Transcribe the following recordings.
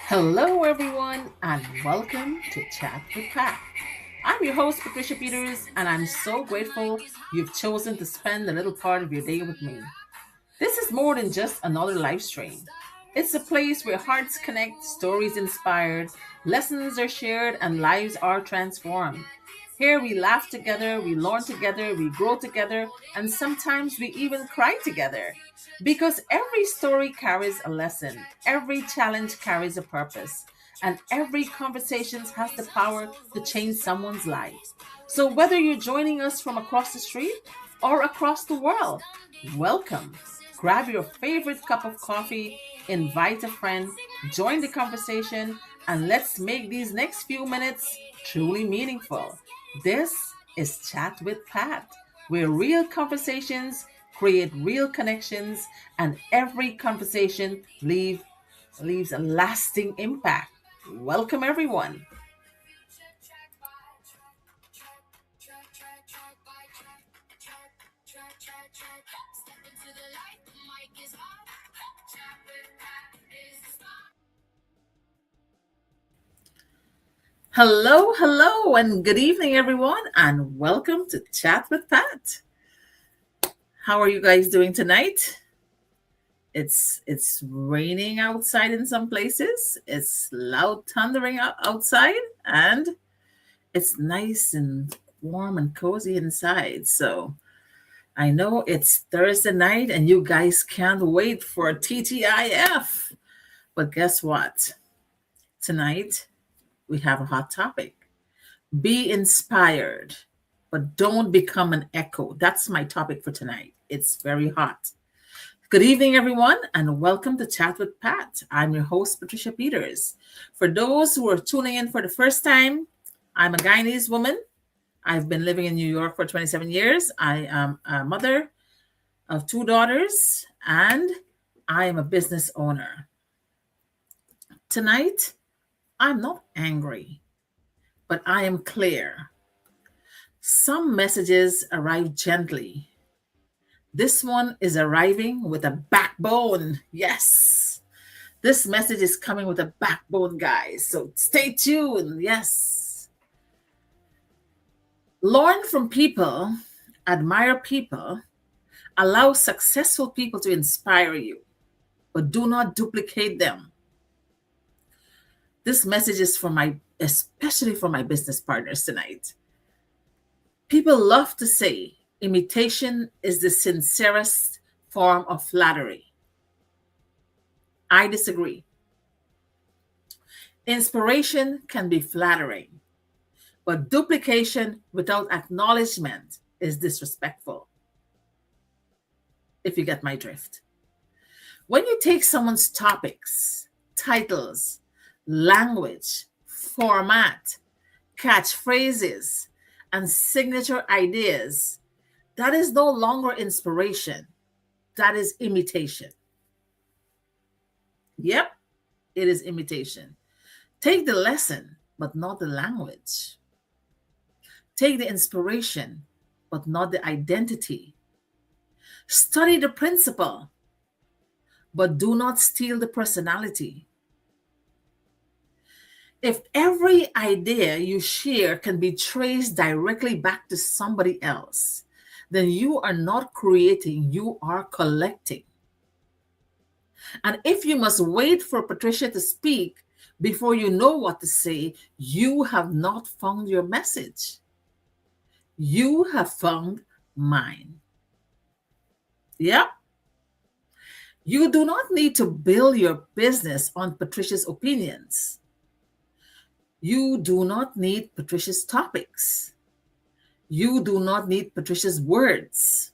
Hello, everyone, and welcome to Chat with Pat. I'm your host, Patricia Peters, and I'm so grateful you've chosen to spend a little part of your day with me. This is more than just another live stream. It's a place where hearts connect, stories inspired, lessons are shared, and lives are transformed. Here we laugh together, we learn together, we grow together, and sometimes we even cry together. Because every story carries a lesson, every challenge carries a purpose, and every conversation has the power to change someone's life. So whether you're joining us from across the street or across the world, welcome. Grab your favorite cup of coffee, invite a friend, join the conversation, and let's make these next few minutes truly meaningful. This is Chat with Pat, where real conversations create real connections, and every conversation leaves a lasting impact. Welcome, everyone. Hello, hello, and good evening, everyone, and welcome to Chat with Pat. How are you guys doing tonight? It's raining outside in some places. It's loud thundering outside, and it's nice and warm and cozy inside. So I know it's Thursday night, and you guys can't wait for TTIF. But guess what? Tonight we have a hot topic. Be inspired, but don't become an echo. That's my topic for tonight. It's very hot. Good evening, everyone, and welcome to Chat with Pat. I'm your host, Patricia Peters. For those who are tuning in for the first time, I'm a Guyanese woman. I've been living in New York for 27 years. I am a mother of two daughters, and I am a business owner. Tonight, I'm not angry, but I am clear. Some messages arrive gently. This one is arriving with a backbone. Yes. This message is coming with a backbone, guys. So stay tuned. Yes. Learn from people, admire people, allow successful people to inspire you, but do not duplicate them. This message is for especially for my business partners tonight. People love to say imitation is the sincerest form of flattery. I disagree. Inspiration can be flattering, but duplication without acknowledgement is disrespectful, if you get my drift. When you take someone's topics, titles, language, format, catchphrases, and signature ideas, that is no longer inspiration. That is imitation. Yep, it is imitation. Take the lesson, but not the language. Take the inspiration, but not the identity. Study the principle, but do not steal the personality. If every idea you share can be traced directly back to somebody else, then you are not creating, you are collecting. And if you must wait for Patricia to speak before you know what to say, you have not found your message. You have found mine. Yep. You do not need to build your business on Patricia's opinions. You do not need Patricia's topics. You do not need Patricia's words.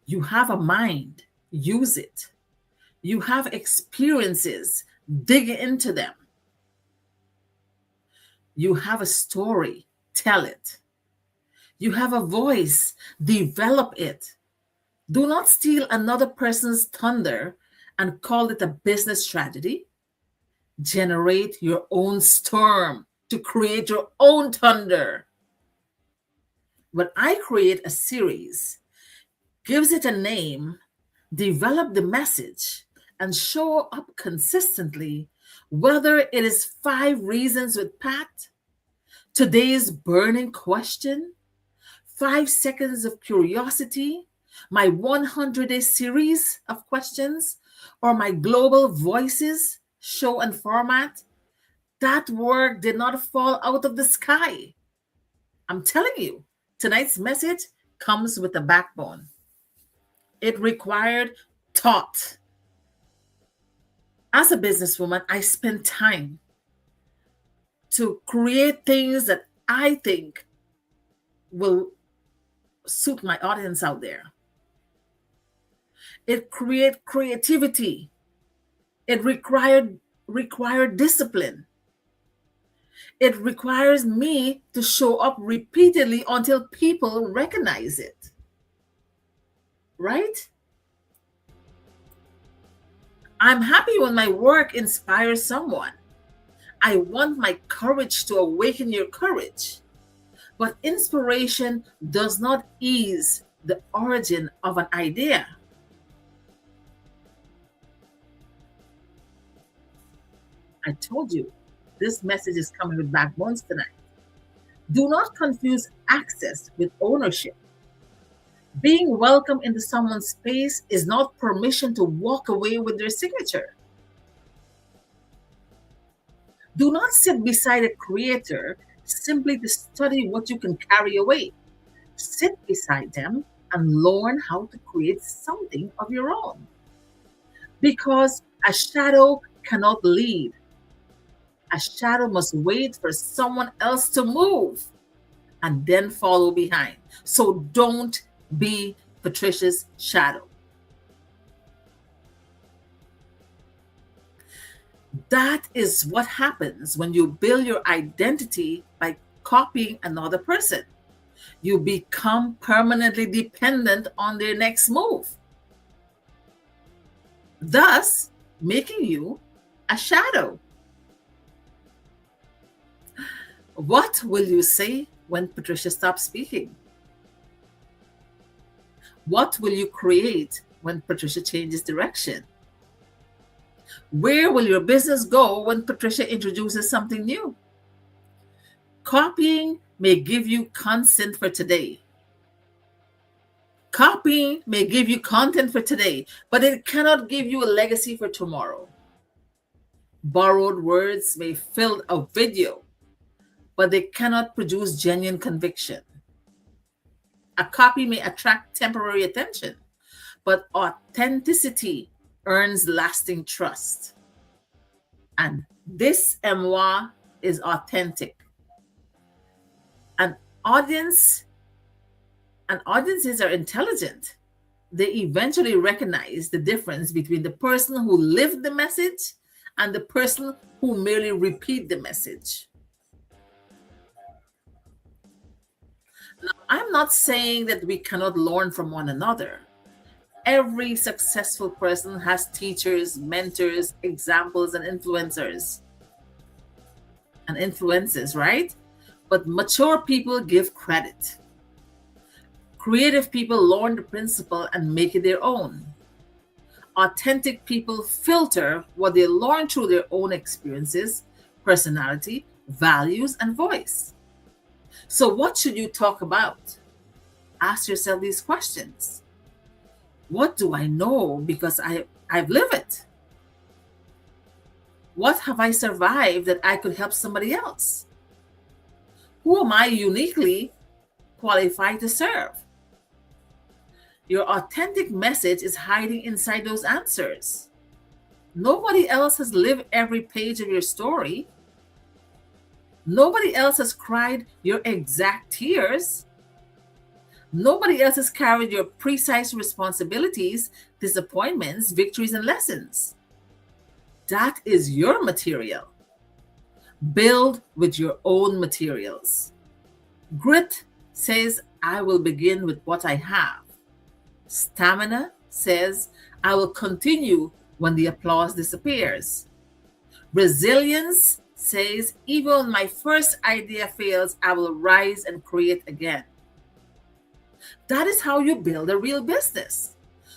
You have a mind, use it. You have experiences, dig into them. You have a story, tell it. You have a voice, develop it. Do not steal another person's thunder and call it a business strategy. Generate your own storm to create your own thunder. When I create a series, gives it a name, develop the message, and show up consistently, whether it is 5 reasons with Pat, today's burning question, 5 seconds of curiosity, my 100-day series of questions, or my global voices show and format, that work did not fall out of the sky. I'm telling you, tonight's message comes with a backbone. It required thought. As a businesswoman, I spend time to create things that I think will suit my audience out there. It created creativity. It required discipline. It requires me to show up repeatedly until people recognize it. Right? I'm happy when my work inspires someone. I want my courage to awaken your courage. But inspiration does not ease the origin of an idea. I told you, this message is coming with backbones tonight. Do not confuse access with ownership. Being welcome into someone's space is not permission to walk away with their signature. Do not sit beside a creator simply to study what you can carry away. Sit beside them and learn how to create something of your own. Because a shadow cannot lead. A shadow must wait for someone else to move and then follow behind. So don't be Patricia's shadow. That is what happens when you build your identity by copying another person. You become permanently dependent on their next move, thus making you a shadow. What will you say when Patricia stops speaking? What will you create when Patricia changes direction? Where will your business go when Patricia introduces something new? Copying may give you consent for today. Copying may give you content for today, but it cannot give you a legacy for tomorrow. Borrowed words may fill a video, but they cannot produce genuine conviction. A copy may attract temporary attention, but authenticity earns lasting trust. And this moi is authentic. An audience and audiences are intelligent. They eventually recognize the difference between the person who lived the message and the person who merely repeat the message. Now, I'm not saying that we cannot learn from one another. Every successful person has teachers, mentors, examples, and influencers and influences, right? But mature people give credit. Creative people learn the principle and make it their own. Authentic people filter what they learn through their own experiences, personality, values, and voice. So, what should you talk about? Ask yourself these questions. What do I know because I've lived it? What have I survived that I could help somebody else? Who am I uniquely qualified to serve? Your authentic message is hiding inside those answers. Nobody else has lived every page of your story. Nobody else has cried your exact tears. Nobody else has carried your precise responsibilities, disappointments, victories, and lessons. That is your material. Build with your own materials. Grit says, I will begin with what I have. Stamina says, I will continue when the applause disappears. Resilience says, even when my first idea fails, I will rise and create again. That is how you build a real business.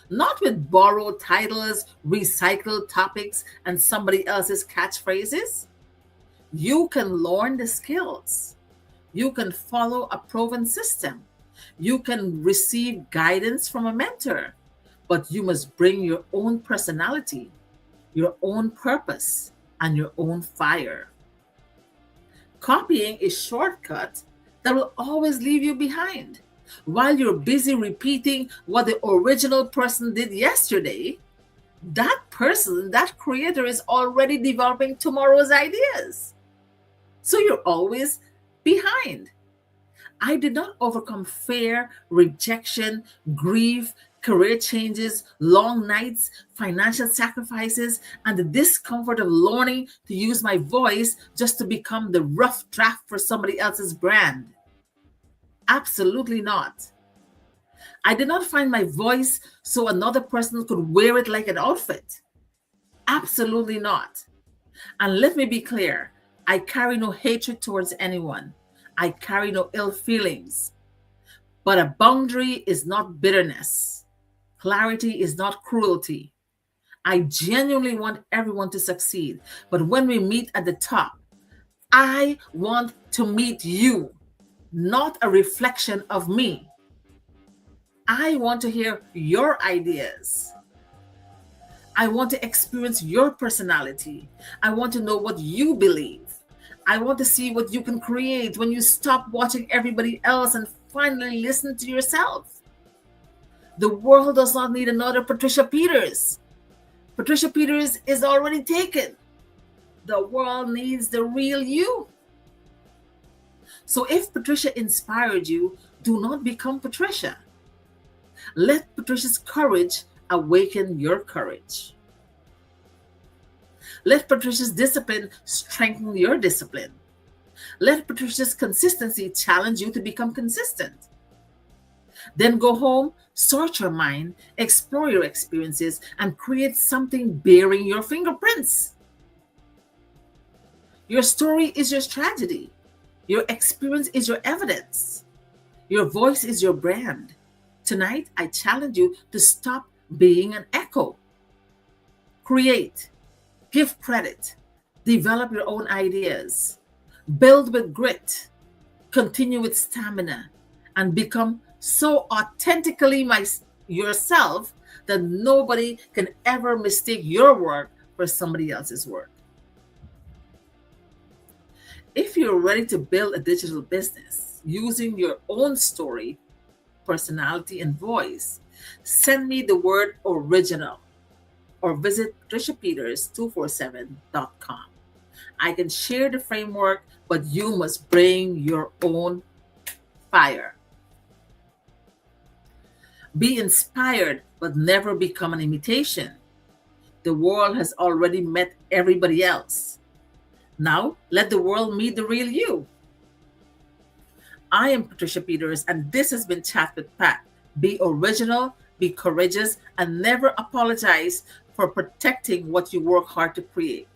not with borrowed titles, recycled topics, and somebody else's catchphrases. You can learn the skills. You can follow a proven system. You can receive guidance from a mentor, but you must bring your own personality, your own purpose, and your own fire. Copying is shortcut that will always leave you behind. While you're busy repeating what the original person did yesterday, that person, that creator is already developing tomorrow's ideas. So you're always behind. I did not overcome fear, rejection, grief, career changes, long nights, financial sacrifices, and the discomfort of learning to use my voice just to become the rough draft for somebody else's brand. Absolutely not. I did not find my voice so another person could wear it like an outfit. Absolutely not. And let me be clear, I carry no hatred towards anyone. I carry no ill feelings. But a boundary is not bitterness. Clarity is not cruelty. I genuinely want everyone to succeed. But when we meet at the top, I want to meet you, not a reflection of me. I want to hear your ideas. I want to experience your personality. I want to know what you believe. I want to see what you can create when you stop watching everybody else and finally listen to yourself. The world does not need another Patricia Peters. Patricia Peters is already taken. The world needs the real you. So if Patricia inspired you, do not become Patricia. Let Patricia's courage awaken your courage. Let Patricia's discipline strengthen your discipline. Let Patricia's consistency challenge you to become consistent. Then go home, sort your mind, explore your experiences, and create something bearing your fingerprints. Your story is your tragedy. Your experience is your evidence. Your voice is your brand. Tonight, I challenge you to stop being an echo. Create, give credit, develop your own ideas, build with grit, continue with stamina, and become so authentically yourself that nobody can ever mistake your work for somebody else's work. If you're ready to build a digital business using your own story, personality, and voice, send me the word original or visit patriciapeters247.com. I can share the framework, but you must bring your own fire. Be inspired, but never become an imitation. The world has already met everybody else. Now, let the world meet the real you. I am Patricia Peters, and this has been Chat with Pat. Be original, be courageous, and never apologize for protecting what you work hard to create.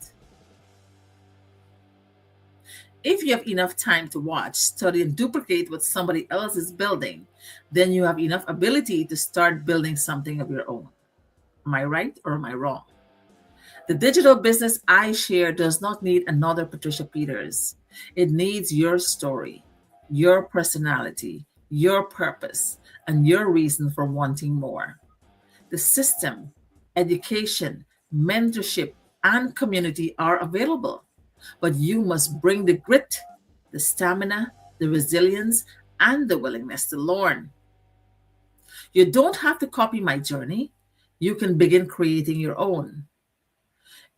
If you have enough time to watch, study, and duplicate what somebody else is building, then you have enough ability to start building something of your own. Am I right or am I wrong? The digital business I share does not need another Patricia Peters. It needs your story, your personality, your purpose, and your reason for wanting more. The system, education, mentorship, and community are available, but you must bring the grit, the stamina, the resilience, and the willingness to learn. You don't have to copy my journey. You can begin creating your own.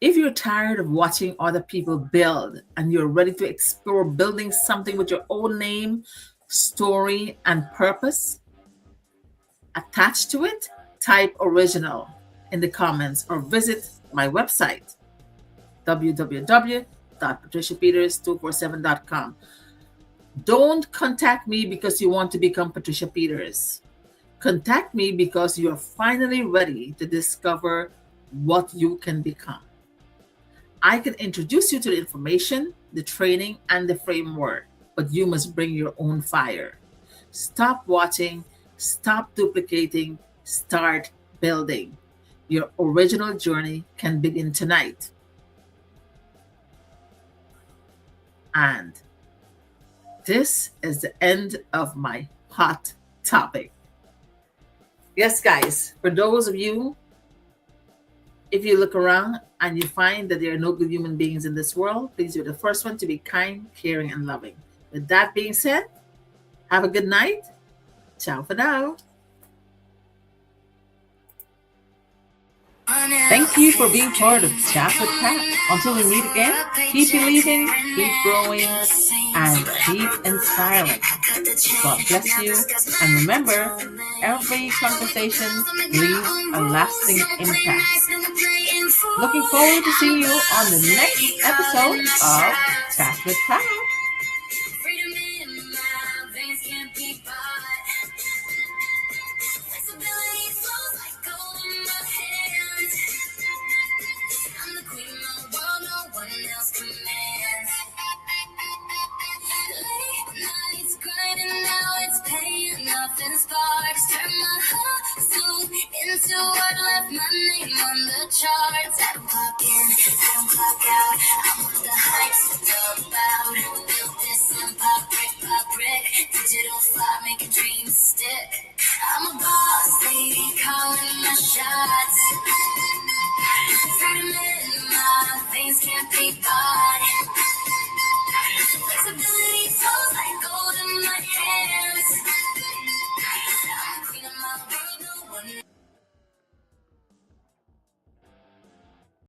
If you're tired of watching other people build and you're ready to explore building something with your own name, story, and purpose, attached to it, type original in the comments or visit my website, www.patriciapeters247.com. Don't contact me because you want to become Patricia Peters. Contact me because you're finally ready to discover what you can become. I can introduce you to the information, the training, and the framework, but you must bring your own fire. Stop watching, stop duplicating, start building. Your original journey can begin tonight. And this is the end of my hot topic. Yes, guys, for those of you, if you look around and you find that there are no good human beings in this world, please be the first one to be kind, caring, and loving. With that being said, have a good night. Ciao for now. Thank you for being part of Chat with Pat. Until we meet again, keep believing, keep growing, and keep inspiring. God bless you. And remember, every conversation leaves a lasting impact. Looking forward to seeing you on the next episode of Chat with Pat. And sparks turn my hustle into what left my name on the charts. I don't clock in, I don't clock out. I'm on the hype, so about. Built this empire brick by brick. Digital fly, making